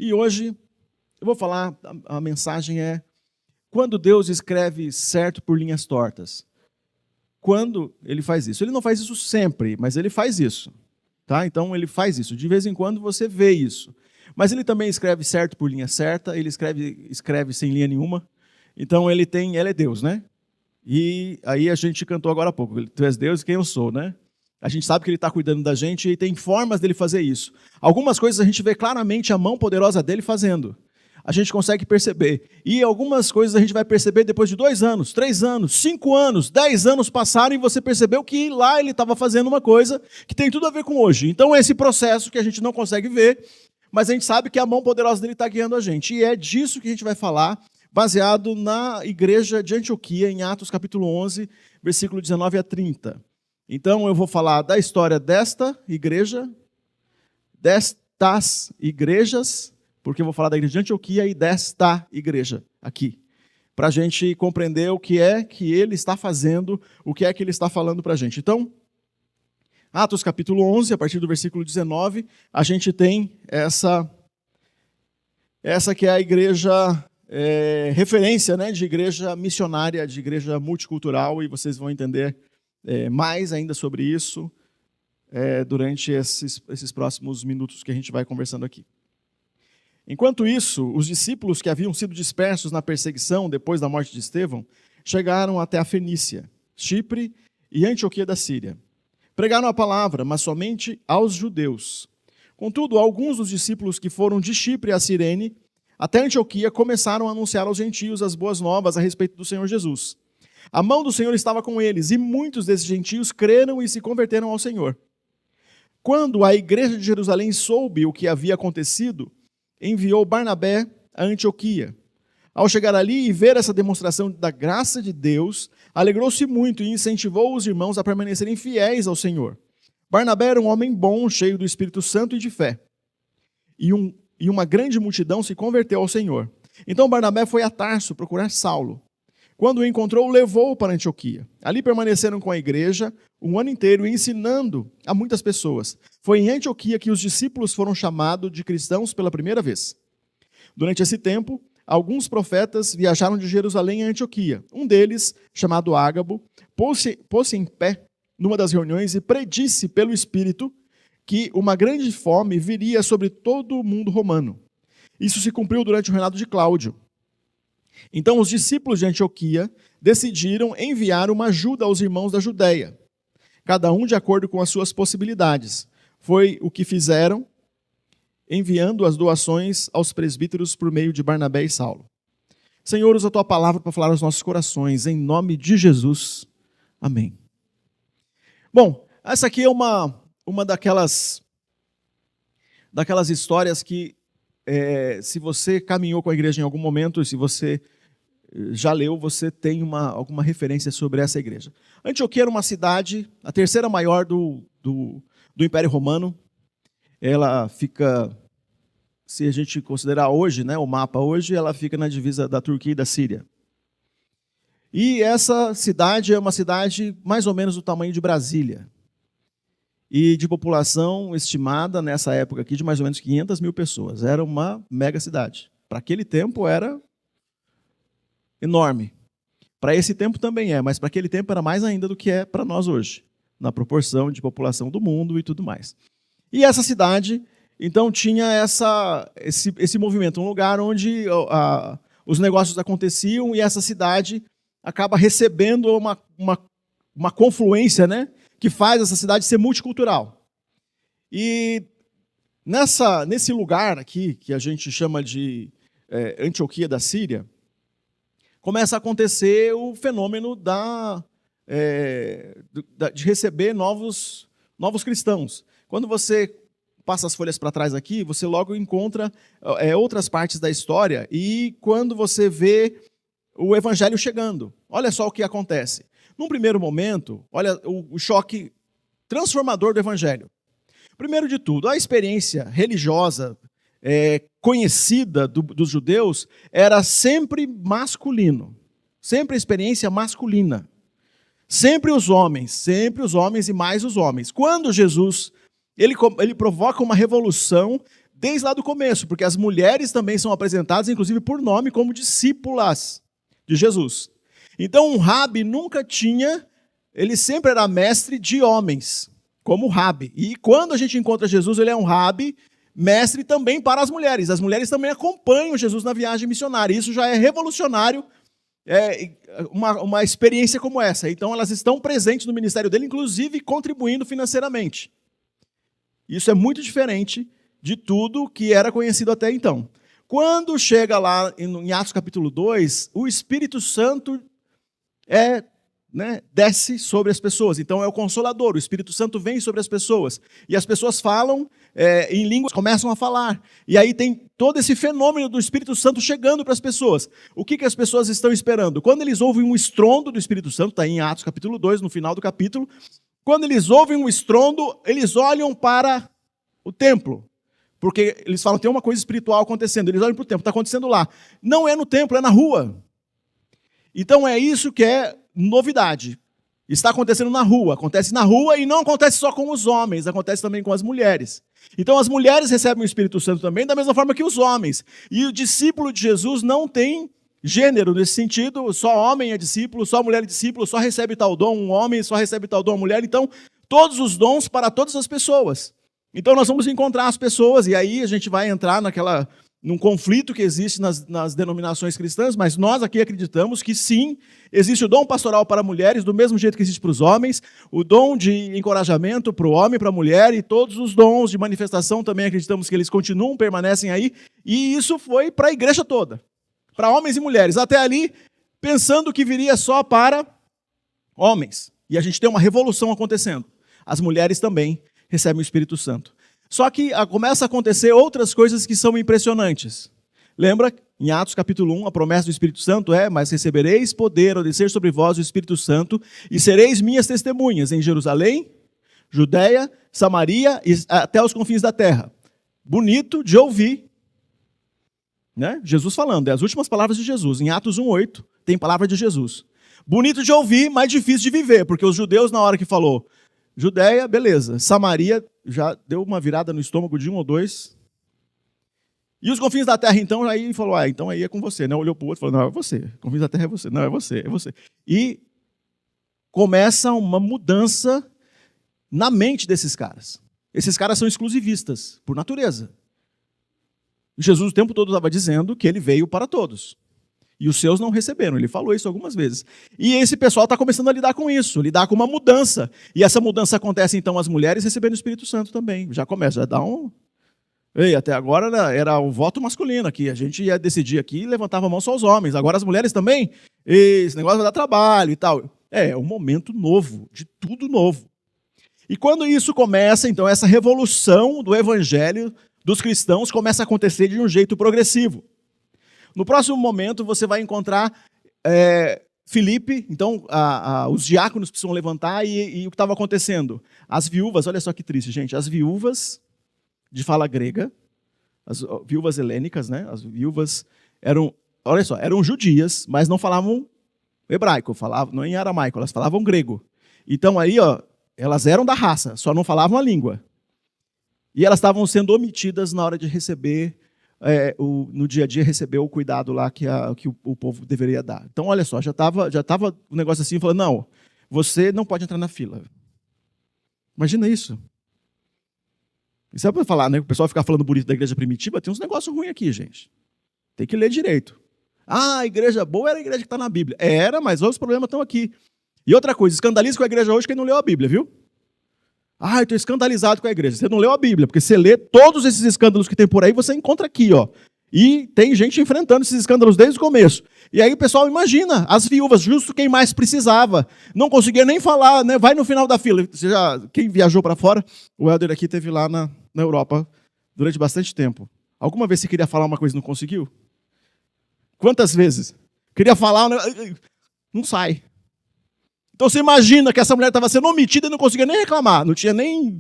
E hoje eu vou falar, a mensagem é: quando Deus escreve certo por linhas tortas. Quando ele faz isso? Ele não faz isso sempre, mas ele faz isso. Tá? Então ele faz isso. De vez em quando você vê isso. Mas ele também escreve certo por linha certa, ele escreve sem linha nenhuma. Então ele é Deus, né? E aí a gente cantou agora há pouco: tu és Deus e quem eu sou, né? A gente sabe que ele está cuidando da gente e tem formas dele fazer isso. Algumas coisas a gente vê claramente a mão poderosa dele fazendo. A gente consegue perceber. E algumas coisas a gente vai perceber depois de 2 anos, 3 anos, 5 anos, 10 anos passaram e você percebeu que lá ele estava fazendo uma coisa que tem tudo a ver com hoje. Então é esse processo que a gente não consegue ver, mas a gente sabe que a mão poderosa dele está guiando a gente. E é disso que a gente vai falar, baseado na igreja de Antioquia, em Atos capítulo 11, versículo 19 a 30. Então eu vou falar da história desta igreja, destas igrejas, porque eu vou falar da igreja de Antioquia e desta igreja aqui, para a gente compreender o que é que ele está fazendo, o que é que ele está falando para a gente. Então, Atos capítulo 11, a partir do versículo 19, a gente tem essa que é a igreja referência, né, de igreja missionária, de igreja multicultural, e vocês vão entender mais ainda sobre isso durante esses próximos minutos que a gente vai conversando aqui. Enquanto isso, os discípulos que haviam sido dispersos na perseguição depois da morte de Estevão chegaram até a Fenícia, Chipre e Antioquia da Síria. Pregaram a palavra, mas somente aos judeus. Contudo, alguns dos discípulos que foram de Chipre a Cirene até Antioquia começaram a anunciar aos gentios as boas novas a respeito do Senhor Jesus. A mão do Senhor estava com eles, e muitos desses gentios creram e se converteram ao Senhor. Quando a igreja de Jerusalém soube o que havia acontecido, enviou Barnabé a Antioquia. Ao chegar ali e ver essa demonstração da graça de Deus, alegrou-se muito e incentivou os irmãos a permanecerem fiéis ao Senhor. Barnabé era um homem bom, cheio do Espírito Santo e de fé. E uma grande multidão se converteu ao Senhor. Então Barnabé foi a Tarso procurar Saulo. Quando o encontrou, o levou para Antioquia. Ali permaneceram com a igreja um ano inteiro, ensinando a muitas pessoas. Foi em Antioquia que os discípulos foram chamados de cristãos pela primeira vez. Durante esse tempo, alguns profetas viajaram de Jerusalém a Antioquia. Um deles, chamado Ágabo, pôs-se em pé numa das reuniões e predisse pelo Espírito que uma grande fome viria sobre todo o mundo romano. Isso se cumpriu durante o reinado de Cláudio. Então os discípulos de Antioquia decidiram enviar uma ajuda aos irmãos da Judéia, cada um de acordo com as suas possibilidades. Foi o que fizeram, enviando as doações aos presbíteros por meio de Barnabé e Saulo. Senhor, usa a tua palavra para falar aos nossos corações, em nome de Jesus. Amém. Bom, essa aqui é uma daquelas histórias que, se você caminhou com a igreja em algum momento, se você já leu, você tem alguma referência sobre essa igreja. Antioquia era uma cidade, a terceira maior do Império Romano. Ela fica, se a gente considerar hoje, né, o mapa hoje, ela fica na divisa da Turquia e da Síria. E essa cidade é uma cidade mais ou menos do tamanho de Brasília. E de população estimada nessa época aqui de mais ou menos 500 mil pessoas. Era uma mega cidade. Para aquele tempo era enorme. Para esse tempo também mas para aquele tempo era mais ainda do que é para nós hoje, na proporção de população do mundo e tudo mais. E essa cidade, então, tinha esse movimento, um lugar onde os negócios aconteciam e essa cidade acaba recebendo uma confluência, né, que faz essa cidade ser multicultural. E nesse lugar aqui, que a gente chama de Antioquia da Síria, começa a acontecer o fenômeno de receber novos cristãos. Quando você passa as folhas para trás aqui, você logo encontra outras partes da história, e quando você vê o evangelho chegando, olha só o que acontece. Num primeiro momento, olha o choque transformador do evangelho. Primeiro de tudo, a experiência religiosa conhecida dos judeus era sempre masculino, sempre a experiência masculina, sempre os homens e mais os homens. Quando Jesus ele provoca uma revolução desde lá do começo, porque as mulheres também são apresentadas, inclusive por nome, como discípulas de Jesus. Então, um rabi nunca tinha, ele sempre era mestre de homens, como rabi. E quando a gente encontra Jesus, ele é um rabi, mestre também para as mulheres. As mulheres também acompanham Jesus na viagem missionária. Isso já é revolucionário, uma experiência como essa. Então, elas estão presentes no ministério dele, inclusive contribuindo financeiramente. Isso é muito diferente de tudo que era conhecido até então. Quando chega lá em Atos capítulo 2, o Espírito Santo desce sobre as pessoas. Então é o Consolador, o Espírito Santo vem sobre as pessoas. E as pessoas falam em línguas, começam a falar. E aí tem todo esse fenômeno do Espírito Santo chegando para as pessoas. O que as pessoas estão esperando? Quando eles ouvem um estrondo do Espírito Santo, está em Atos capítulo 2, no final do capítulo, quando eles ouvem um estrondo, eles olham para o templo. Porque eles falam, tem uma coisa espiritual acontecendo. Eles olham para o templo, está acontecendo lá. Não é no templo, é na rua. Então é isso que é novidade. Está acontecendo na rua. Acontece na rua e não acontece só com os homens, acontece também com as mulheres. Então as mulheres recebem o Espírito Santo também, da mesma forma que os homens. E o discípulo de Jesus não tem gênero nesse sentido, só homem é discípulo, só mulher é discípulo, só recebe tal dom um homem, só recebe tal dom uma mulher. Então, todos os dons para todas as pessoas. Então nós vamos encontrar as pessoas, e aí a gente vai entrar num conflito que existe nas denominações cristãs, mas nós aqui acreditamos que sim, existe o dom pastoral para mulheres, do mesmo jeito que existe para os homens, o dom de encorajamento para o homem, para a mulher, e todos os dons de manifestação também acreditamos que eles continuam, permanecem aí, e isso foi para a igreja toda, para homens e mulheres, até ali, pensando que viria só para homens. E a gente tem uma revolução acontecendo. As mulheres também recebem o Espírito Santo. Só que começa a acontecer outras coisas que são impressionantes. Lembra, em Atos capítulo 1, a promessa do Espírito Santo é: mas recebereis poder ao descer sobre vós o Espírito Santo, e sereis minhas testemunhas em Jerusalém, Judeia, Samaria e até os confins da terra. Bonito de ouvir, né? Jesus falando, é as últimas palavras de Jesus. Em Atos 1:8 tem palavra de Jesus. Bonito de ouvir, mas difícil de viver, porque os judeus, na hora que falou Judeia, beleza. Samaria já deu uma virada no estômago de um ou dois. E os confins da terra, então, aí falou, então aí é com você, né? Olhou para o outro e falou, não, é você. Confins da terra é você. Não, é você, é você. E começa uma mudança na mente desses caras. Esses caras são exclusivistas, por natureza. Jesus o tempo todo estava dizendo que ele veio para todos. E os seus não receberam. Ele falou isso algumas vezes. E esse pessoal está começando a lidar com isso, lidar com uma mudança. E essa mudança acontece, então, as mulheres recebendo o Espírito Santo também. Já começa, já dá um... Ei, até agora era o voto masculino aqui. A gente ia decidir aqui e levantava a mão só os homens. Agora as mulheres também? Esse negócio vai dar trabalho e tal. É um momento novo, de tudo novo. E quando isso começa, então, essa revolução do evangelho dos cristãos começa a acontecer de um jeito progressivo. No próximo momento, você vai encontrar Filipe, então os diáconos precisam levantar e o que estava acontecendo? As viúvas, olha só que triste, gente, as viúvas de fala grega, as viúvas helênicas, né? As viúvas eram judias, mas não falavam hebraico, falavam, não em aramaico, elas falavam grego. Então aí, elas eram da raça, só não falavam a língua. E elas estavam sendo omitidas na hora de receber, no dia a dia, receber o cuidado lá que o povo deveria dar. Então, olha só, já estava um negócio assim, falando, não, você não pode entrar na fila. Imagina isso. Isso é para falar, né? O pessoal ficar falando bonito da igreja primitiva, tem uns negócios ruins aqui, gente. Tem que ler direito. A igreja boa era a igreja que está na Bíblia. Era, mas os problemas estão aqui. E outra coisa, escandaliza com a igreja hoje quem não leu a Bíblia, viu? Eu estou escandalizado com a igreja. Você não leu a Bíblia, porque você lê todos esses escândalos que tem por aí, você encontra aqui, ó. E tem gente enfrentando esses escândalos desde o começo. E aí o pessoal imagina, as viúvas, justo quem mais precisava, não conseguia nem falar, né? Vai no final da fila. Quem viajou para fora, o Helder aqui esteve lá na Europa durante bastante tempo. Alguma vez você queria falar uma coisa e não conseguiu? Quantas vezes? Queria falar, não sai. Então você imagina que essa mulher estava sendo omitida e não conseguia nem reclamar. Não tinha nem...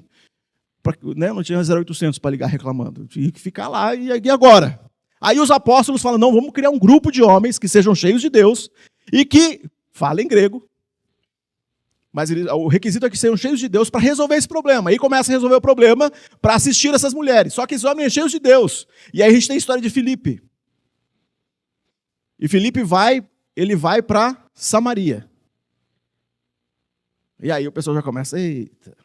Não tinha 0800 para ligar reclamando. Tinha que ficar lá e agora? Aí os apóstolos falam, não, vamos criar um grupo de homens que sejam cheios de Deus e que falem grego. Mas o requisito é que sejam cheios de Deus para resolver esse problema. Aí começa a resolver o problema para assistir essas mulheres. Só que esses homens são cheios de Deus. E aí a gente tem a história de Filipe. E Filipe vai para Samaria. E aí o pessoal já começa, eita.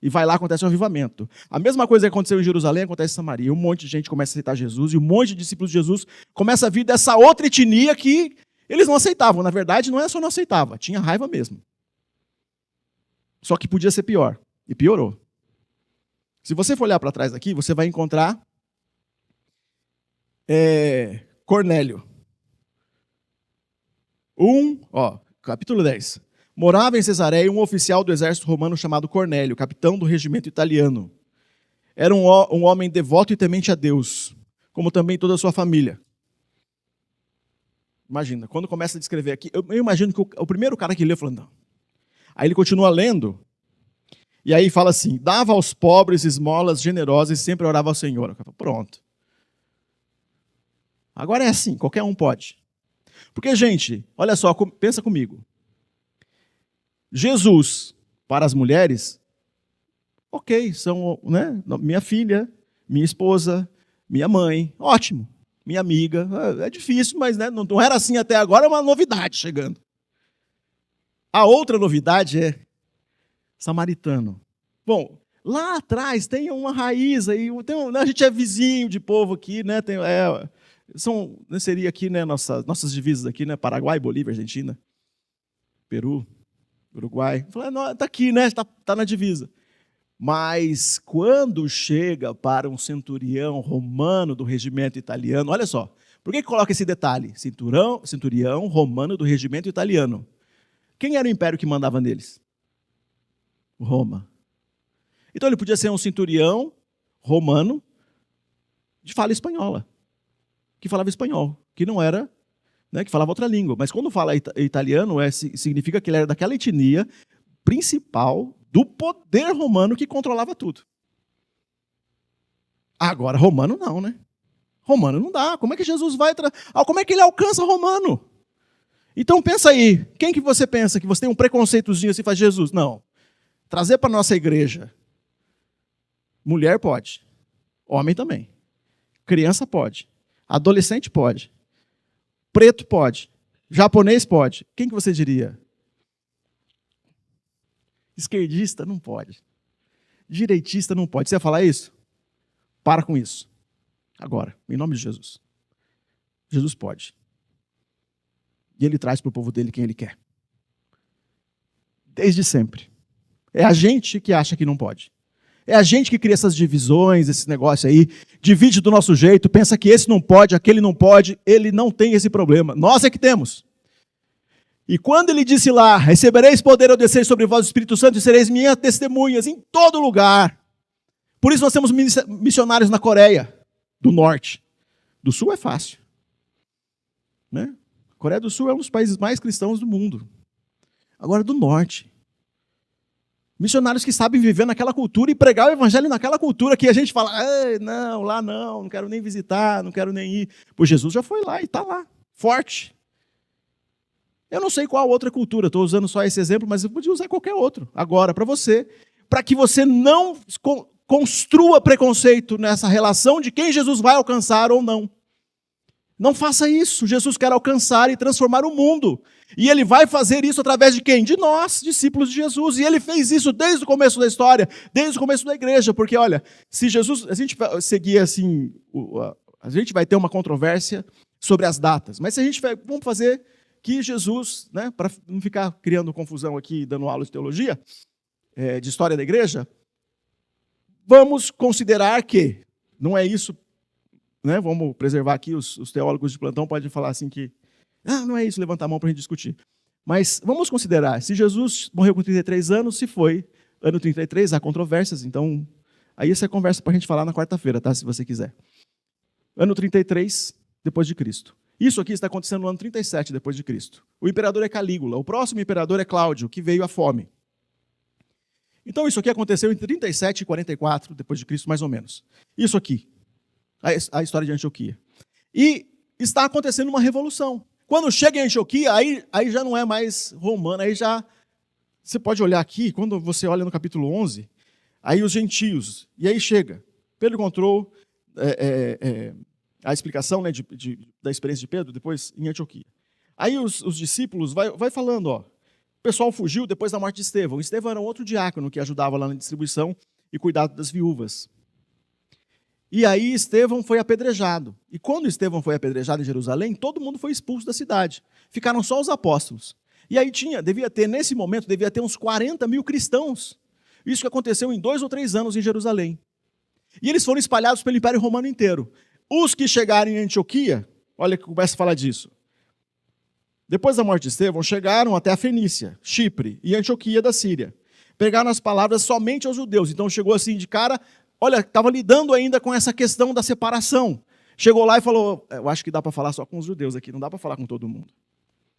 E vai lá, acontece um avivamento. A mesma coisa que aconteceu em Jerusalém, acontece em Samaria. Um monte de gente começa a aceitar Jesus, e um monte de discípulos de Jesus começa a vir dessa outra etnia que eles não aceitavam. Na verdade, não é só não aceitava, tinha raiva mesmo. Só que podia ser pior. E piorou. Se você for olhar para trás aqui, você vai encontrar Cornélio. Capítulo 10. Morava em Cesareia um oficial do exército romano chamado Cornélio, capitão do regimento italiano. Era um homem devoto e temente a Deus, como também toda a sua família. Imagina, quando começa a descrever aqui, eu imagino que o primeiro cara que leu falou, não. Aí ele continua lendo, e aí fala assim, dava aos pobres esmolas generosas e sempre orava ao Senhor. Eu falo, pronto. Agora é assim, qualquer um pode. Porque, gente, olha só, pensa comigo. Jesus, para as mulheres, ok, são, né, minha filha, minha esposa, minha mãe, ótimo. Minha amiga, é difícil, mas né, não era assim até agora, é uma novidade chegando. A outra novidade é samaritano. Bom, lá atrás tem uma raiz aí, a gente é vizinho de povo aqui, né? Seria aqui, né, nossas divisas aqui, né? Paraguai, Bolívia, Argentina, Peru, Uruguai. Está aqui, né? Está na divisa. Mas quando chega para um centurião romano do regimento italiano, olha só, por que coloca esse detalhe? Centurião romano do regimento italiano. Quem era o império que mandava neles? Roma. Então ele podia ser um centurião romano de fala espanhola, que falava espanhol, que não era, né, que falava outra língua. Mas quando fala italiano, significa que ele era daquela etnia principal do poder romano que controlava tudo. Agora, romano não, né? Romano não dá. Como é que Jesus vai... Como é que ele alcança romano? Então pensa aí, quem que você pensa que você tem um preconceitozinho assim, faz Jesus? Não. Trazer para a nossa igreja. Mulher pode. Homem também. Criança pode. Adolescente pode. Preto pode. Japonês pode. Quem que você diria? Esquerdista não pode. Direitista não pode. Você ia falar isso? Para com isso. Agora, em nome de Jesus. Jesus pode. E ele traz para o povo dele quem ele quer. Desde sempre. É a gente que acha que não pode. É a gente que cria essas divisões, esse negócio aí, divide do nosso jeito, pensa que esse não pode, aquele não pode, ele não tem esse problema. Nós é que temos. E quando ele disse lá, recebereis poder ao descer sobre vós o Espírito Santo e sereis minhas testemunhas em todo lugar. Por isso nós temos missionários na Coreia do Norte. Do Sul é fácil. Né? A Coreia do Sul é um dos países mais cristãos do mundo. Agora do Norte. Missionários que sabem viver naquela cultura e pregar o evangelho naquela cultura que a gente fala, não, lá não quero nem visitar, não quero nem ir. Pois Jesus já foi lá e está lá, forte. Eu não sei qual outra cultura, estou usando só esse exemplo, mas eu podia usar qualquer outro agora para você, para que você não construa preconceito nessa relação de quem Jesus vai alcançar ou não. Não faça isso. Jesus quer alcançar e transformar o mundo. E ele vai fazer isso através de quem? De nós, discípulos de Jesus. E ele fez isso desde o começo da história, desde o começo da igreja. Porque, olha, se Jesus... A gente seguir assim... A gente vai ter uma controvérsia sobre as datas. Mas se a gente vamos fazer que Jesus, né, para não ficar criando confusão aqui, dando aula de teologia, de história da igreja, vamos considerar que não é isso... Né? Vamos preservar aqui, os teólogos de plantão podem falar assim que não é isso, levanta a mão para a gente discutir. Mas vamos considerar, se Jesus morreu com 33 anos, se foi ano 33, há controvérsias, então, aí essa é conversa para a gente falar na quarta-feira, tá? Se você quiser. Ano 33, depois de Cristo. Isso aqui está acontecendo no ano 37, depois de Cristo. O imperador é Calígula, o próximo imperador é Cláudio, que veio a fome. Então isso aqui aconteceu em 37 e 44, depois de Cristo, mais ou menos. Isso aqui. A história de Antioquia. E está acontecendo uma revolução. Quando chega em Antioquia, aí já não é mais romano, aí já você pode olhar aqui, quando você olha no capítulo 11, aí os gentios, e aí chega, Pedro encontrou a explicação, né, da experiência de Pedro, depois em Antioquia. Aí os discípulos vai falando, ó, o pessoal fugiu depois da morte de Estevão. Estevão era um outro diácono que ajudava lá na distribuição e cuidado das viúvas. E aí Estevão foi apedrejado. E quando Estevão foi apedrejado em Jerusalém, todo mundo foi expulso da cidade. Ficaram só os apóstolos. E aí nesse momento, devia ter uns 40 mil cristãos. Isso que aconteceu em 2 ou 3 anos em Jerusalém. E eles foram espalhados pelo Império Romano inteiro. Os que chegaram em Antioquia, olha que começa a falar disso. Depois da morte de Estevão, chegaram até a Fenícia, Chipre e Antioquia da Síria. Pregaram as palavras somente aos judeus. Então chegou assim de cara, olha, estava lidando ainda com essa questão da separação. Chegou lá e falou, eu acho que dá para falar só com os judeus aqui, não dá para falar com todo mundo.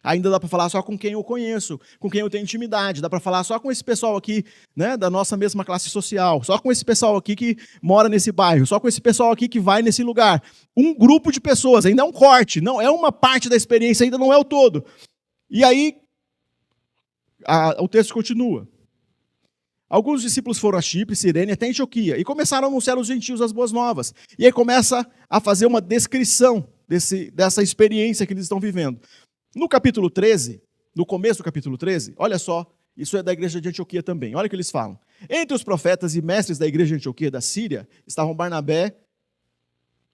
Ainda dá para falar só com quem eu conheço, com quem eu tenho intimidade. Dá para falar só com esse pessoal aqui, né, da nossa mesma classe social. Só com esse pessoal aqui que mora nesse bairro. Só com esse pessoal aqui que vai nesse lugar. Um grupo de pessoas, ainda é um corte. Não é uma parte da experiência, ainda não é o todo. E aí, o texto continua. Alguns discípulos foram a Chipre, Cirene, até Antioquia. E começaram a anunciar aos gentios as boas novas. E aí começa a fazer uma descrição dessa experiência que eles estão vivendo. No capítulo 13, no começo do capítulo 13, olha só, isso é da igreja de Antioquia também, olha o que eles falam. Entre os profetas e mestres da igreja de Antioquia da Síria, estavam Barnabé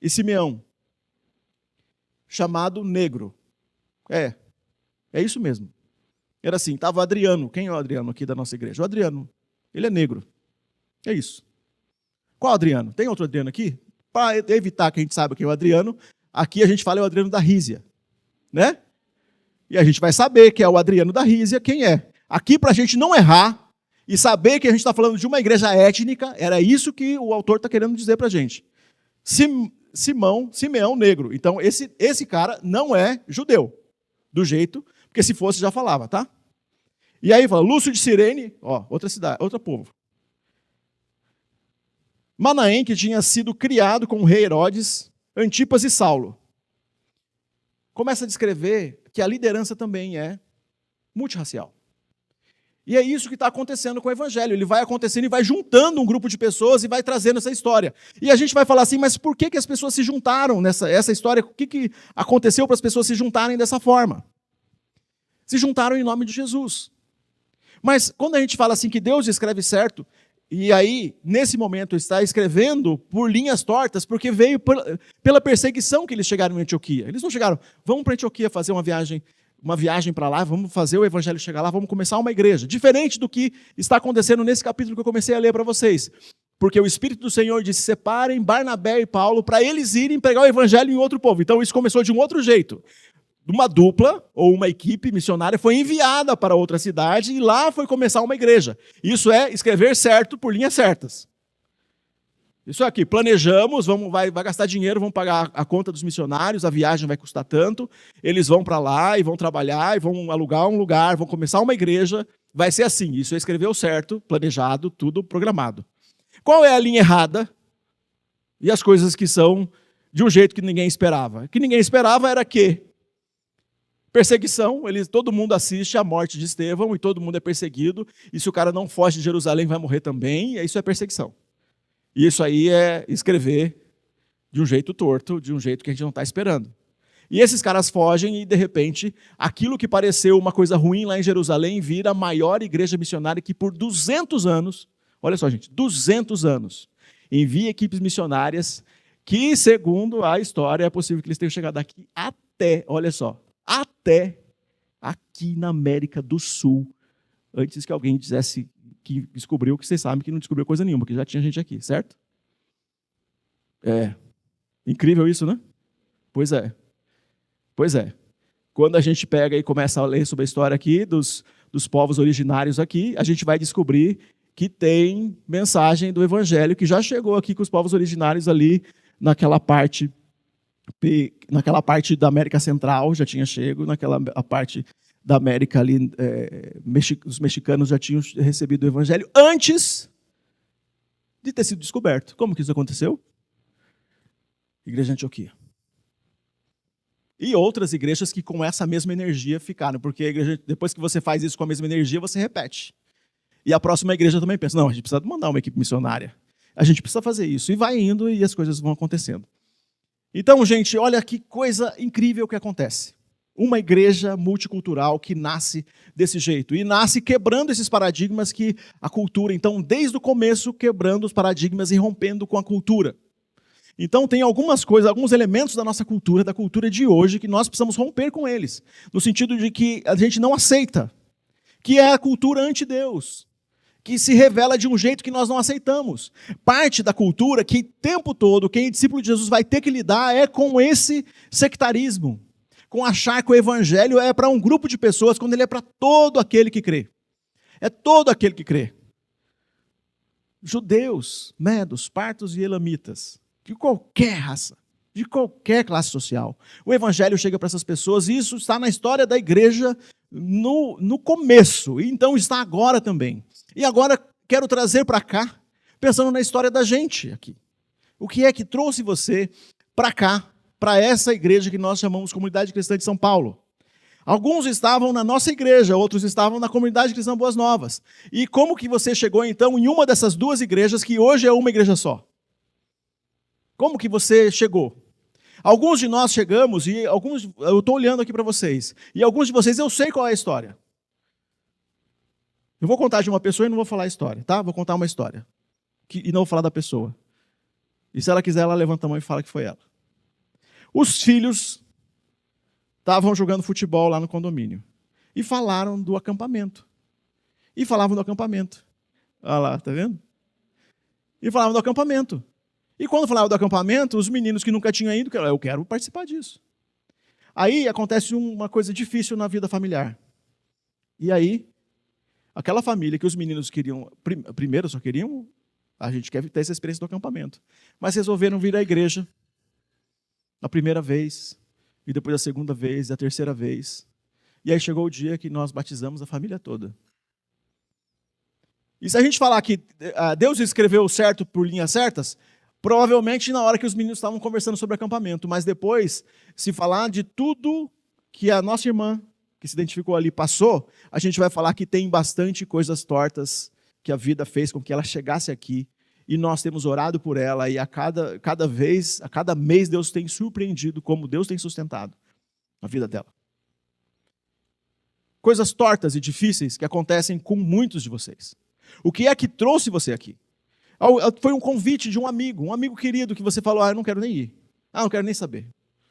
e Simeão, chamado Negro. É isso mesmo. Era assim, estava Adriano. Quem é o Adriano aqui da nossa igreja? O Adriano, ele é negro. É isso. Qual Adriano? Tem outro Adriano aqui? Para evitar que a gente saiba quem é o Adriano, aqui a gente fala é o Adriano da Rísia, né? E a gente vai saber que é o Adriano da Rísia, quem é. Aqui, para a gente não errar e saber que a gente está falando de uma igreja étnica, era isso que o autor está querendo dizer para a gente. Simeão negro. Então, esse cara não é judeu, do jeito, porque se fosse já falava, tá? E aí fala, Lúcio de Cirene, ó, outra cidade, outro povo. Manaém, que tinha sido criado com o rei Herodes, Antipas e Saulo. Começa a descrever que a liderança também é multirracial. E é isso que está acontecendo com o evangelho. Ele vai acontecendo e vai juntando um grupo de pessoas e vai trazendo essa história. E a gente vai falar assim, mas por que as pessoas se juntaram essa história? O que aconteceu para as pessoas se juntarem dessa forma? Se juntaram em nome de Jesus. Mas quando a gente fala assim que Deus escreve certo, e aí, nesse momento, está escrevendo por linhas tortas, porque veio pela perseguição que eles chegaram em Antioquia. Eles não chegaram, vamos para Antioquia fazer uma viagem para lá, vamos fazer o evangelho chegar lá, vamos começar uma igreja. Diferente do que está acontecendo nesse capítulo que eu comecei a ler para vocês. Porque o Espírito do Senhor disse, separem Barnabé e Paulo para eles irem pregar o evangelho em outro povo. Então, isso começou de um outro jeito. Uma dupla ou uma equipe missionária foi enviada para outra cidade e lá foi começar uma igreja. Isso é escrever certo por linhas certas. Isso aqui, planejamos, vai gastar dinheiro, vamos pagar a conta dos missionários, a viagem vai custar tanto, eles vão para lá e vão trabalhar, e vão alugar um lugar, vão começar uma igreja, vai ser assim, isso é escrever o certo, planejado, tudo programado. Qual é a linha errada? E as coisas que são de um jeito que ninguém esperava. O que ninguém esperava era que perseguição, todo mundo assiste à morte de Estevão e todo mundo é perseguido, e se o cara não foge de Jerusalém vai morrer também, e isso é perseguição. E isso aí é escrever de um jeito torto, de um jeito que a gente não está esperando. E esses caras fogem e, de repente, aquilo que pareceu uma coisa ruim lá em Jerusalém vira a maior igreja missionária que por 200 anos, olha só gente, 200 anos, envia equipes missionárias que, segundo a história, é possível que eles tenham chegado aqui até, olha só, até aqui na América do Sul, antes que alguém dissesse que descobriu, que vocês sabem que não descobriu coisa nenhuma, que já tinha gente aqui, certo? É. Incrível isso, né? Pois é. Pois é. Quando a gente pega e começa a ler sobre a história aqui, dos povos originários aqui, a gente vai descobrir que tem mensagem do Evangelho que já chegou aqui com os povos originários ali naquela parte da América Central, já tinha chego, a parte da América ali, os mexicanos já tinham recebido o Evangelho antes de ter sido descoberto. Como que isso aconteceu? Igreja de Antioquia. E outras igrejas que com essa mesma energia ficaram, porque a igreja, depois que você faz isso com a mesma energia, você repete. E a próxima igreja também pensa, não, a gente precisa mandar uma equipe missionária. A gente precisa fazer isso. E vai indo e as coisas vão acontecendo. Então, gente, olha que coisa incrível que acontece. Uma igreja multicultural que nasce desse jeito. E nasce quebrando esses paradigmas que a cultura, então, desde o começo, quebrando os paradigmas e rompendo com a cultura. Então, tem algumas coisas, alguns elementos da nossa cultura, da cultura de hoje, que nós precisamos romper com eles. No sentido de que a gente não aceita. Que é a cultura anti-Deus. Que se revela de um jeito que nós não aceitamos. Parte da cultura que o tempo todo, quem é discípulo de Jesus vai ter que lidar é com esse sectarismo. Com achar que o evangelho é para um grupo de pessoas, quando ele é para todo aquele que crê. É todo aquele que crê. Judeus, medos, partos e elamitas, de qualquer raça, de qualquer classe social. O evangelho chega para essas pessoas e isso está na história da igreja no começo, e então está agora também. E agora quero trazer para cá, pensando na história da gente aqui. O que é que trouxe você para cá, para essa igreja que nós chamamos Comunidade Cristã de São Paulo? Alguns estavam na nossa igreja, outros estavam na Comunidade Cristã Boas Novas. E como que você chegou então em uma dessas duas igrejas que hoje é uma igreja só? Como que você chegou? Alguns de nós chegamos e alguns, eu estou olhando aqui para vocês, e alguns de vocês eu sei qual é a história. Eu vou contar de uma pessoa e não vou falar a história, tá? Vou contar uma história e não vou falar da pessoa. E se ela quiser, ela levanta a mão e fala que foi ela. Os filhos estavam jogando futebol lá no condomínio e falaram do acampamento. E falavam do acampamento. Olha lá, tá vendo? E falavam do acampamento. E quando falavam do acampamento, os meninos que nunca tinham ido, eu quero participar disso. Aí acontece uma coisa difícil na vida familiar. E aí, aquela família que os meninos queriam, primeiro só queriam, a gente quer ter essa experiência do acampamento, mas resolveram vir à igreja a primeira vez, e depois a segunda vez, e a terceira vez. E aí chegou o dia que nós batizamos a família toda. E se a gente falar que Deus escreveu certo por linhas certas, provavelmente na hora que os meninos estavam conversando sobre acampamento, mas depois, se falar de tudo que a nossa irmã, que se identificou ali, passou, a gente vai falar que tem bastante coisas tortas que a vida fez com que ela chegasse aqui, e nós temos orado por ela, e a cada vez, a cada mês, Deus tem surpreendido como Deus tem sustentado a vida dela. Coisas tortas e difíceis que acontecem com muitos de vocês. O que é que trouxe você aqui? Foi um convite de um amigo querido, que você falou, eu não quero nem ir. Não quero nem saber.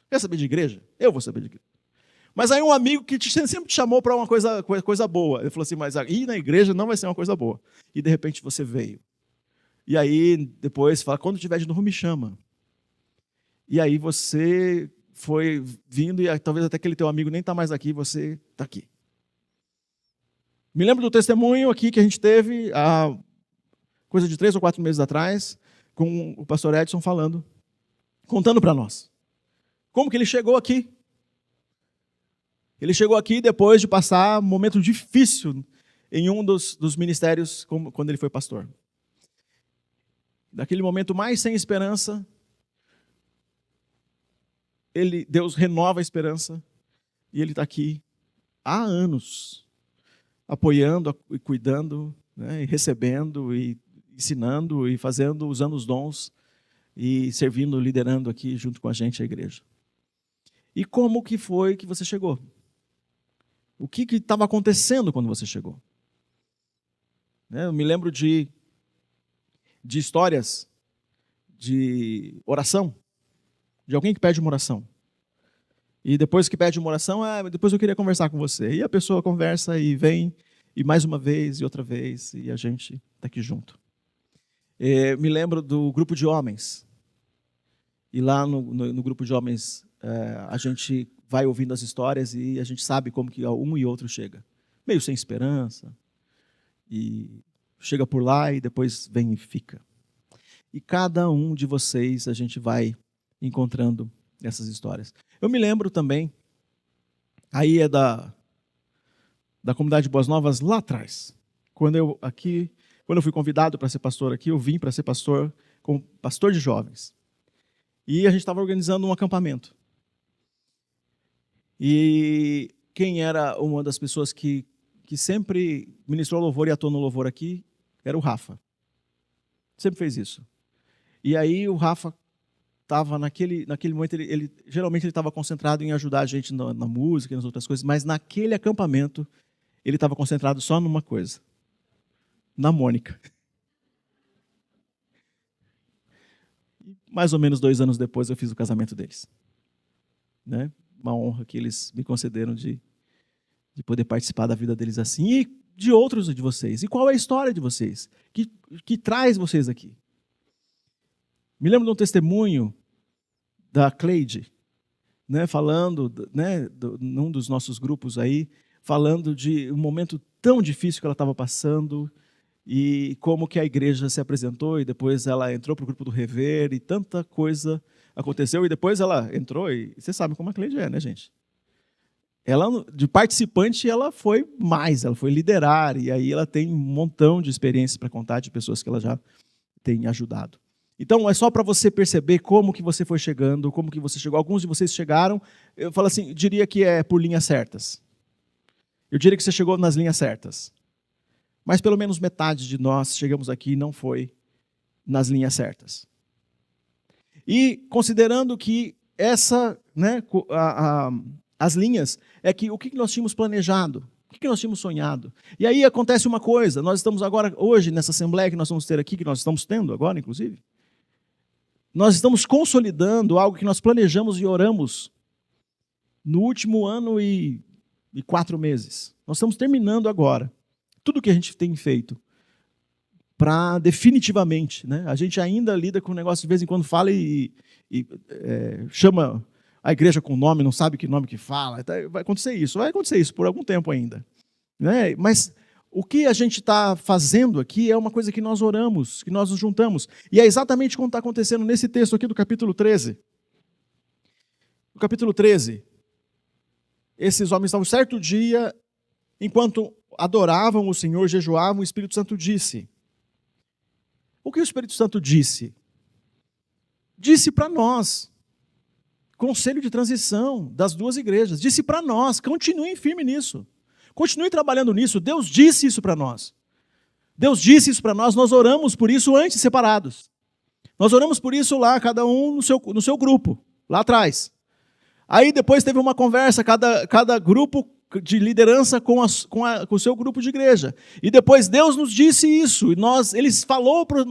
Quer saber de igreja? Eu vou saber de igreja. Mas aí um amigo que sempre te chamou para uma coisa boa. Ele falou assim, mas ir na igreja não vai ser uma coisa boa. E de repente você veio. E aí depois fala, quando estiver de novo me chama. E aí você foi vindo e talvez até aquele teu amigo nem está mais aqui, você está aqui. Me lembro do testemunho aqui que a gente teve há coisa de 3 ou 4 meses atrás, com o pastor Edson contando para nós. Como que ele chegou aqui? Ele chegou aqui depois de passar um momento difícil em um dos ministérios, quando ele foi pastor. Daquele momento mais sem esperança, Deus renova a esperança, e ele está aqui há anos, apoiando e cuidando, né, e recebendo, e ensinando, e usando os dons, e servindo, liderando aqui junto com a gente a igreja. E como que foi que você chegou? O que estava acontecendo quando você chegou? Eu me lembro de histórias de oração, de alguém que pede uma oração. E depois que pede uma oração, depois eu queria conversar com você. E a pessoa conversa e vem, e mais uma vez, e outra vez, e a gente está aqui junto. Me lembro do grupo de homens. E lá no grupo de homens, a gente vai ouvindo as histórias e a gente sabe como que um e outro chega. Meio sem esperança. E chega por lá e depois vem e fica. E cada um de vocês a gente vai encontrando essas histórias. Eu me lembro também, aí é da Comunidade Boas Novas lá atrás. Quando eu fui convidado para ser pastor aqui, eu vim para ser pastor como pastor de jovens. E a gente estava organizando um acampamento. E quem era uma das pessoas que que sempre ministrou louvor e atuou no louvor aqui era o Rafa. Sempre fez isso. E aí o Rafa estava naquele momento, geralmente ele estava concentrado em ajudar a gente na música e nas outras coisas, mas naquele acampamento ele estava concentrado só numa coisa, na Mônica. E mais ou menos 2 anos depois eu fiz o casamento deles. Né? Uma honra que eles me concederam de poder participar da vida deles assim e de outros de vocês. E qual é a história de vocês? Que traz vocês aqui? Me lembro de um testemunho da Cleide, né, falando, né, num dos nossos grupos aí, falando de um momento tão difícil que ela estava passando e como que a igreja se apresentou e depois ela entrou para o grupo do Rever e tanta coisa aconteceu e depois ela entrou e você sabe como a Cleide é, né, gente? Ela, de participante, ela foi mais, ela foi liderar e aí ela tem um montão de experiências para contar de pessoas que ela já tem ajudado. Então, é só para você perceber como que você foi chegando, como que você chegou. Alguns de vocês chegaram, eu falo assim, eu diria que é por linhas certas. Eu diria que você chegou nas linhas certas. Mas pelo menos metade de nós chegamos aqui e não foi nas linhas certas. E considerando que essa, né, as linhas, é que o que nós tínhamos planejado, o que nós tínhamos sonhado. E aí acontece uma coisa, nós estamos agora, hoje, nessa assembleia que nós vamos ter aqui, que nós estamos tendo agora, inclusive, nós estamos consolidando algo que nós planejamos e oramos no último ano e 4 meses. Nós estamos terminando agora. Tudo que a gente tem feito para definitivamente, né? A gente ainda lida com o negócio de vez em quando fala e chama a igreja com nome, não sabe que nome que fala. Vai acontecer isso por algum tempo ainda. Né? Mas o que a gente está fazendo aqui é uma coisa que nós oramos, que nós nos juntamos. E é exatamente como está acontecendo nesse texto aqui do capítulo 13. No capítulo 13, esses homens estavam certo dia, enquanto adoravam o Senhor, jejuavam, o Espírito Santo disse. O que o Espírito Santo disse? Disse para nós, conselho de transição das 2 igrejas, disse para nós, continuem firme nisso. Continue trabalhando nisso. Deus disse isso para nós. Deus disse isso para nós. Nós oramos por isso antes, separados. Nós oramos por isso lá, cada um no seu grupo, lá atrás. Aí depois teve uma conversa, cada grupo de liderança com o seu grupo de igreja. E depois Deus nos disse isso. E eles falou para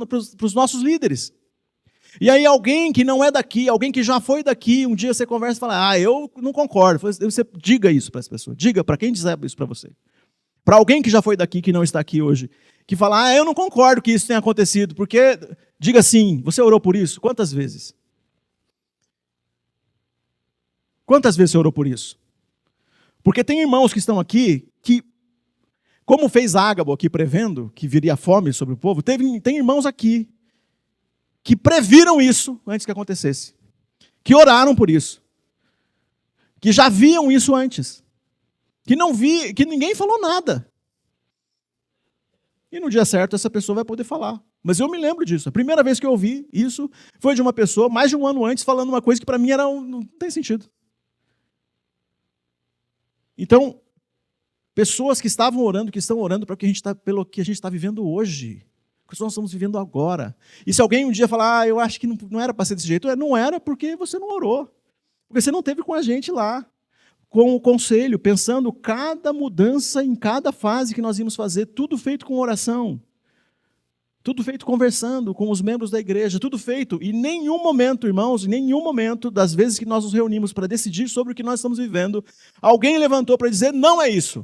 os nossos líderes. E aí alguém que não é daqui, alguém que já foi daqui, um dia você conversa e fala, eu não concordo. Você diga isso para as pessoas. Diga para quem disser isso para você. Para alguém que já foi daqui, que não está aqui hoje, que fala, eu não concordo que isso tenha acontecido, porque, diga assim, você orou por isso? Quantas vezes? Quantas vezes você orou por isso? Porque tem irmãos que estão aqui que, como fez Ágabo aqui prevendo que viria fome sobre o povo, tem irmãos aqui que previram isso antes que acontecesse, que oraram por isso, que já viam isso antes, que ninguém falou nada. E no dia certo essa pessoa vai poder falar. Mas eu me lembro disso. A primeira vez que eu ouvi isso foi de uma pessoa, mais de um ano antes, falando uma coisa que para mim não tem sentido. Então, pessoas que estavam orando, que estão orando pelo que a gente está vivendo hoje. Que nós estamos vivendo agora. E se alguém um dia falar, eu acho que não era para ser desse jeito, não era porque você não orou. Porque você não esteve com a gente lá, com o conselho, pensando cada mudança em cada fase que nós íamos fazer, tudo feito com oração, tudo feito conversando com os membros da igreja, tudo feito. E em nenhum momento, irmãos, em nenhum momento das vezes que nós nos reunimos para decidir sobre o que nós estamos vivendo, alguém levantou para dizer, não é isso.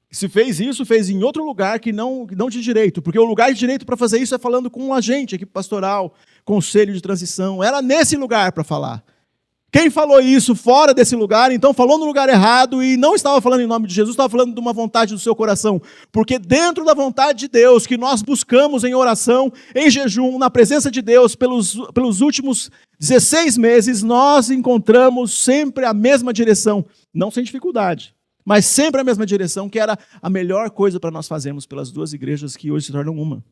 Se fez isso, fez em outro lugar que não de direito, porque o lugar de direito para fazer isso é falando com a gente, equipe pastoral, conselho de transição, era nesse lugar para falar. Quem falou isso fora desse lugar, então falou no lugar errado e não estava falando em nome de Jesus, estava falando de uma vontade do seu coração, porque dentro da vontade de Deus, que nós buscamos em oração, em jejum, na presença de Deus, pelos últimos 16 meses, nós encontramos sempre a mesma direção, não sem dificuldade, mas sempre a mesma direção, que era a melhor coisa para nós fazermos pelas 2 igrejas que hoje se tornam uma.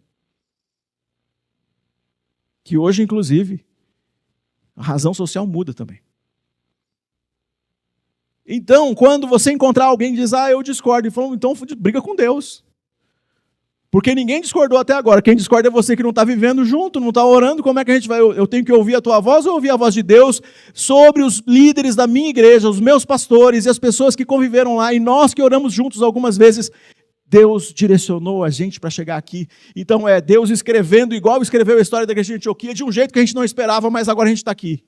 Que hoje, inclusive, a razão social muda também. Então, quando você encontrar alguém que diz, eu discordo, então briga com Deus. Porque ninguém discordou até agora. Quem discorda é você que não está vivendo junto, não está orando. Como é que a gente vai? Eu tenho que ouvir a tua voz ou ouvir a voz de Deus sobre os líderes da minha igreja, os meus pastores e as pessoas que conviveram lá, e nós que oramos juntos algumas vezes. Deus direcionou a gente para chegar aqui. Então é Deus escrevendo igual escreveu a história da igreja de Antioquia, de um jeito que a gente não esperava, mas agora a gente está aqui.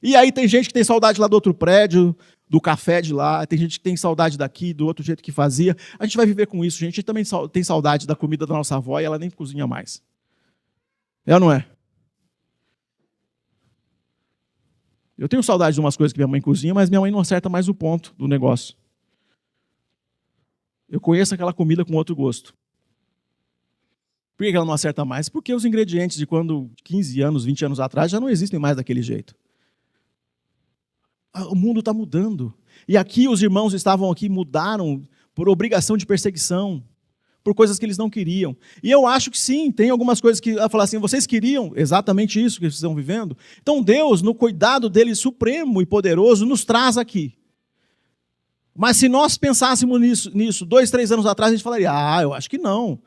E aí tem gente que tem saudade lá do outro prédio, do café de lá, tem gente que tem saudade daqui, do outro jeito que fazia. A gente vai viver com isso, gente. A gente também tem saudade da comida da nossa avó e ela nem cozinha mais. É ou não é? Eu tenho saudade de umas coisas que minha mãe cozinha, mas minha mãe não acerta mais o ponto do negócio. Eu conheço aquela comida com outro gosto. Por que ela não acerta mais? Porque os ingredientes de quando 15 anos, 20 anos atrás já não existem mais daquele jeito. O mundo está mudando. E aqui os irmãos estavam aqui, mudaram por obrigação de perseguição, por coisas que eles não queriam. E eu acho que sim, tem algumas coisas que ela fala assim, vocês queriam exatamente isso que vocês estão vivendo? Então Deus, no cuidado dele supremo e poderoso, nos traz aqui. Mas se nós pensássemos nisso 2, 3 anos atrás, a gente falaria, eu acho que não.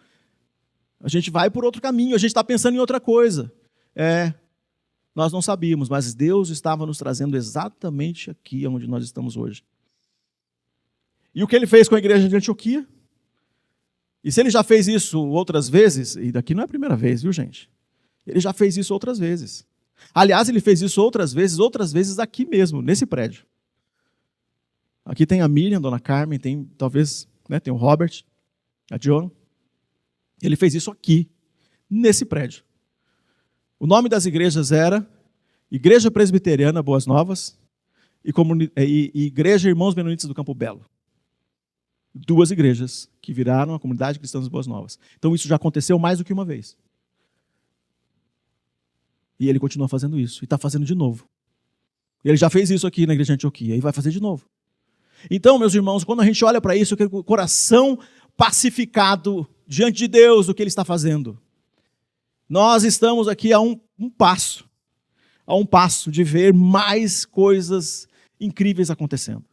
A gente vai por outro caminho, a gente está pensando em outra coisa. Nós não sabíamos, mas Deus estava nos trazendo exatamente aqui onde nós estamos hoje. E o que ele fez com a igreja de Antioquia? E se ele já fez isso outras vezes, e daqui não é a primeira vez, viu gente? Ele já fez isso outras vezes. Aliás, ele fez isso outras vezes aqui mesmo, nesse prédio. Aqui tem a Miriam, Dona Carmen, tem talvez, tem o Robert, a John. Ele fez isso aqui, nesse prédio. O nome das igrejas era Igreja Presbiteriana Boas Novas e Igreja Irmãos Menonitas do Campo Belo. 2 igrejas que viraram a comunidade cristã das Boas Novas. Então isso já aconteceu mais do que uma vez. E ele continua fazendo isso, e está fazendo de novo. Ele já fez isso aqui na igreja de Antioquia, e vai fazer de novo. Então, meus irmãos, quando a gente olha para isso, o coração pacificado diante de Deus, o que Ele está fazendo. Nós estamos aqui a um passo de ver mais coisas incríveis acontecendo.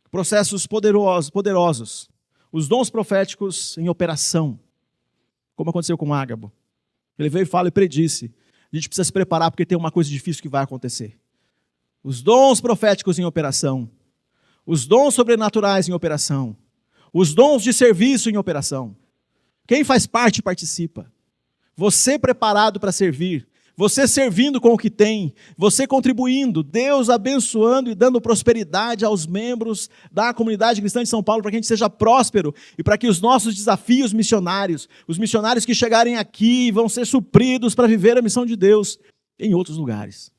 Processos poderosos. Os dons proféticos em operação, como aconteceu com Ágabo. Ele veio e fala e predisse. A gente precisa se preparar porque tem uma coisa difícil que vai acontecer. Os dons proféticos em operação. Os dons sobrenaturais em operação. Os dons de serviço em operação. Quem faz parte participa. Você preparado para servir. Você servindo com o que tem. Você contribuindo. Deus abençoando e dando prosperidade aos membros da comunidade cristã de São Paulo para que a gente seja próspero e para que os nossos desafios missionários, os missionários que chegarem aqui vão ser supridos para viver a missão de Deus em outros lugares.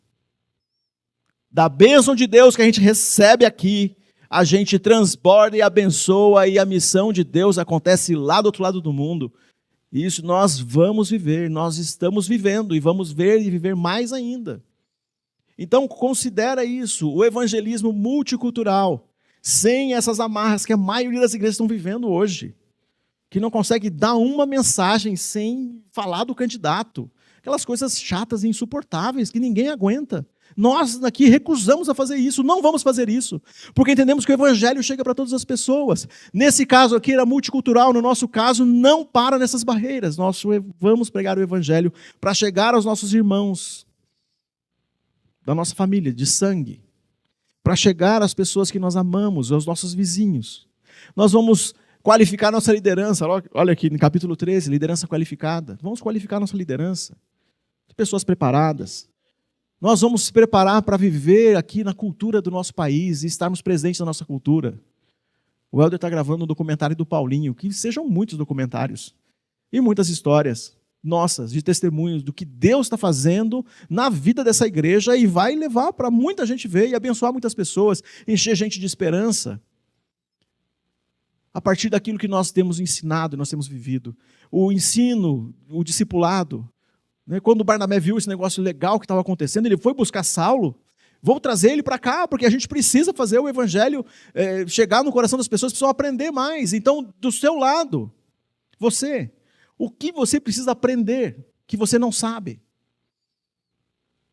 Da bênção de Deus que a gente recebe aqui, a gente transborda e abençoa e a missão de Deus acontece lá do outro lado do mundo. Isso nós vamos viver, nós estamos vivendo e vamos ver e viver mais ainda. Então considera isso, o evangelismo multicultural, sem essas amarras que a maioria das igrejas estão vivendo hoje, que não consegue dar uma mensagem sem falar do candidato, aquelas coisas chatas e insuportáveis que ninguém aguenta. Nós aqui recusamos a fazer isso, não vamos fazer isso, porque entendemos que o evangelho chega para todas as pessoas. Nesse caso aqui era multicultural, no nosso caso não para nessas barreiras. Nós vamos pregar o evangelho para chegar aos nossos irmãos da nossa família, de sangue, para chegar às pessoas que nós amamos, aos nossos vizinhos. Nós vamos qualificar nossa liderança, olha aqui no capítulo 13, liderança qualificada. Vamos qualificar nossa liderança, de pessoas preparadas. Nós vamos se preparar para viver aqui na cultura do nosso país e estarmos presentes na nossa cultura. O Helder está gravando um documentário do Paulinho, que sejam muitos documentários e muitas histórias nossas, de testemunhos do que Deus está fazendo na vida dessa igreja e vai levar para muita gente ver e abençoar muitas pessoas, encher gente de esperança. A partir daquilo que nós temos ensinado, nós temos vivido. O ensino, o discipulado. Quando o Barnabé viu esse negócio legal que estava acontecendo, ele foi buscar Saulo. Vou trazer ele para cá, porque a gente precisa fazer o evangelho chegar no coração das pessoas, precisam aprender mais. Então, do seu lado, você, o que você precisa aprender que você não sabe?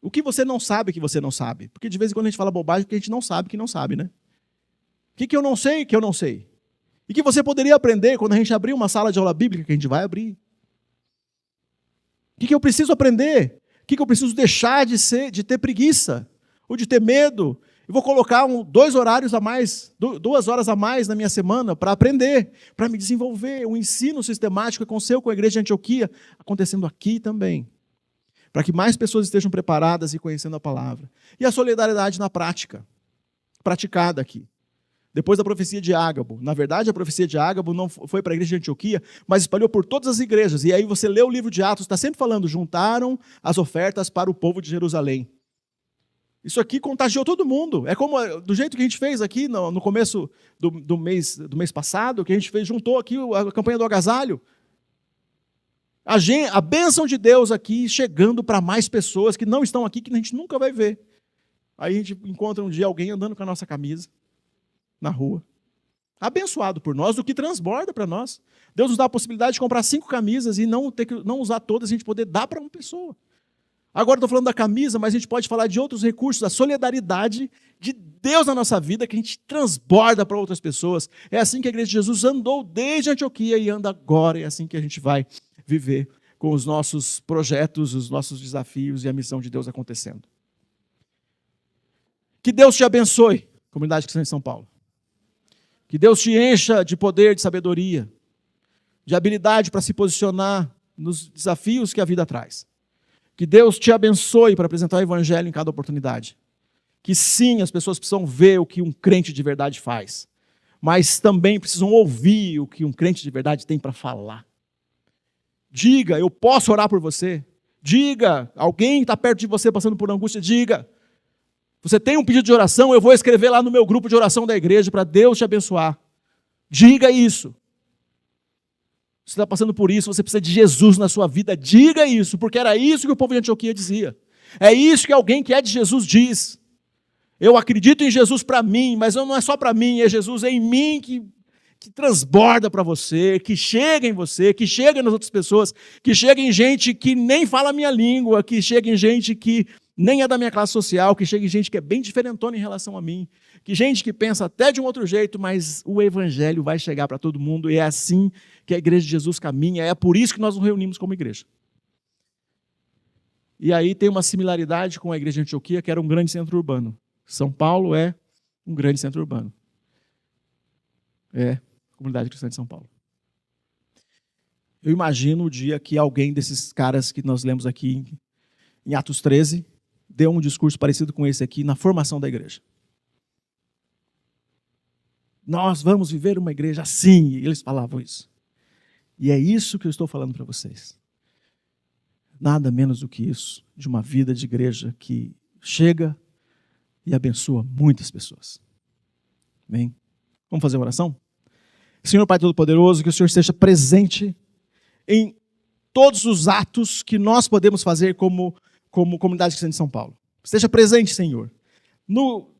O que você não sabe que você não sabe? Porque de vez em quando a gente fala bobagem porque a gente não sabe que não sabe, né? O que eu não sei que eu não sei? E que você poderia aprender quando a gente abrir uma sala de aula bíblica, que a gente vai abrir? O que eu preciso aprender? O que eu preciso deixar de ter preguiça? Ou de ter medo? Eu vou colocar 2 horários a mais, 2 horas a mais na minha semana para aprender, para me desenvolver. O ensino sistemático aconteceu com a igreja de Antioquia, acontecendo aqui também. Para que mais pessoas estejam preparadas e conhecendo a palavra. E a solidariedade na prática, praticada aqui. Depois da profecia de Ágabo. Na verdade, a profecia de Ágabo não foi para a igreja de Antioquia, mas espalhou por todas as igrejas. E aí você lê o livro de Atos, está sempre falando, juntaram as ofertas para o povo de Jerusalém. Isso aqui contagiou todo mundo. É como do jeito que a gente fez aqui no começo do mês passado, que a gente fez, juntou aqui a campanha do agasalho. A bênção de Deus aqui chegando para mais pessoas que não estão aqui, que a gente nunca vai ver. Aí a gente encontra um dia alguém andando com a nossa camisa na rua. Abençoado por nós, o que transborda para nós. Deus nos dá a possibilidade de comprar 5 camisas e não usar todas, a gente poder dar para uma pessoa. Agora estou falando da camisa, mas a gente pode falar de outros recursos, a solidariedade de Deus na nossa vida, que a gente transborda para outras pessoas. É assim que a igreja de Jesus andou desde Antioquia e anda agora, e é assim que a gente vai viver com os nossos projetos, os nossos desafios e a missão de Deus acontecendo. Que Deus te abençoe, comunidade cristã de São Paulo. Que Deus te encha de poder, de sabedoria, de habilidade para se posicionar nos desafios que a vida traz. Que Deus te abençoe para apresentar o evangelho em cada oportunidade. Que sim, as pessoas precisam ver o que um crente de verdade faz, mas também precisam ouvir o que um crente de verdade tem para falar. Diga, eu posso orar por você. Diga, alguém está perto de você passando por angústia, diga. Você tem um pedido de oração, eu vou escrever lá no meu grupo de oração da igreja para Deus te abençoar. Diga isso. Você está passando por isso, você precisa de Jesus na sua vida, diga isso, porque era isso que o povo de Antioquia dizia. É isso que alguém que é de Jesus diz. Eu acredito em Jesus para mim, mas não é só para mim, é Jesus em mim que transborda para você, que chega em você, que chega nas outras pessoas, que chega em gente que nem fala a minha língua, que chega em gente que nem é da minha classe social, que chega em gente que é bem diferentona em relação a mim, que gente que pensa até de um outro jeito, mas o evangelho vai chegar para todo mundo, e é assim que a igreja de Jesus caminha, é por isso que nós nos reunimos como igreja. E aí tem uma similaridade com a igreja de Antioquia, que era um grande centro urbano. São Paulo é um grande centro urbano. É a comunidade cristã de São Paulo. Eu imagino o dia que alguém desses caras que nós lemos aqui em Atos 13 deu um discurso parecido com esse aqui na formação da igreja. Nós vamos viver uma igreja assim, e eles falavam isso. E é isso que eu estou falando para vocês. Nada menos do que isso, de uma vida de igreja que chega e abençoa muitas pessoas. Amém? Vamos fazer uma oração? Senhor Pai Todo-Poderoso, que o Senhor esteja presente em todos os atos que nós podemos fazer como comunidade cristã de São Paulo. Esteja presente, Senhor,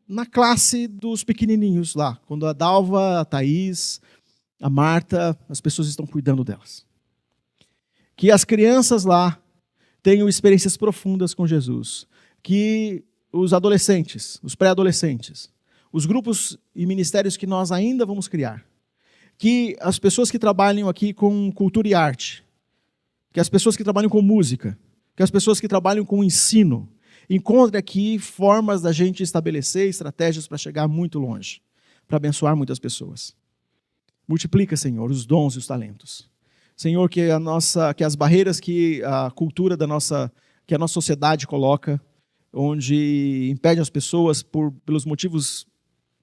na classe dos pequenininhos lá, quando a Dalva, a Thaís, a Marta, as pessoas estão cuidando delas. Que as crianças lá tenham experiências profundas com Jesus. Que os adolescentes, os pré-adolescentes, os grupos e ministérios que nós ainda vamos criar, que as pessoas que trabalham aqui com cultura e arte, que as pessoas que trabalham com música, que as pessoas que trabalham com ensino, encontrem aqui formas da gente estabelecer estratégias para chegar muito longe, para abençoar muitas pessoas. Multiplica, Senhor, os dons e os talentos. Senhor, que as barreiras que a cultura que a nossa sociedade coloca, onde impede as pessoas pelos motivos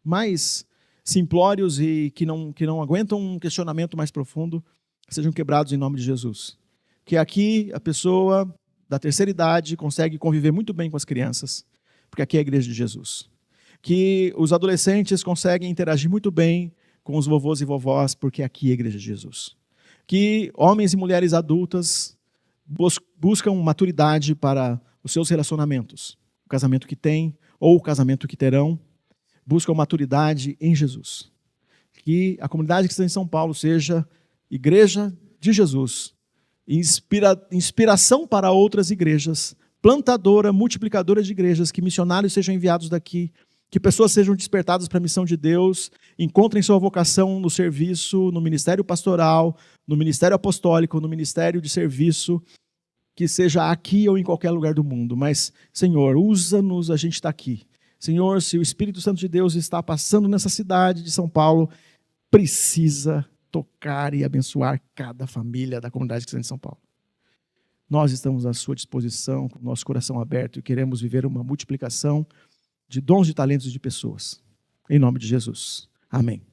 mais simplórios e que não aguentam um questionamento mais profundo, sejam quebrados em nome de Jesus. Que aqui a pessoa da terceira idade consegue conviver muito bem com as crianças, porque aqui é a igreja de Jesus. Que os adolescentes conseguem interagir muito bem com os vovôs e vovós, porque aqui é a igreja de Jesus. Que homens e mulheres adultas buscam maturidade para os seus relacionamentos, o casamento que têm ou o casamento que terão, buscam maturidade em Jesus. Que a comunidade cristã de São Paulo seja igreja de Jesus, inspiração para outras igrejas, plantadora, multiplicadora de igrejas, que missionários sejam enviados daqui, que pessoas sejam despertadas para a missão de Deus, encontrem sua vocação no serviço, no ministério pastoral, no ministério apostólico, no ministério de serviço, que seja aqui ou em qualquer lugar do mundo. Mas, Senhor, usa-nos, a gente está aqui. Senhor, se o Espírito Santo de Deus está passando nessa cidade de São Paulo, precisa tocar e abençoar cada família da comunidade cristã de São Paulo. Nós estamos à sua disposição, com o nosso coração aberto, e queremos viver uma multiplicação de dons e talentos de pessoas. Em nome de Jesus. Amém.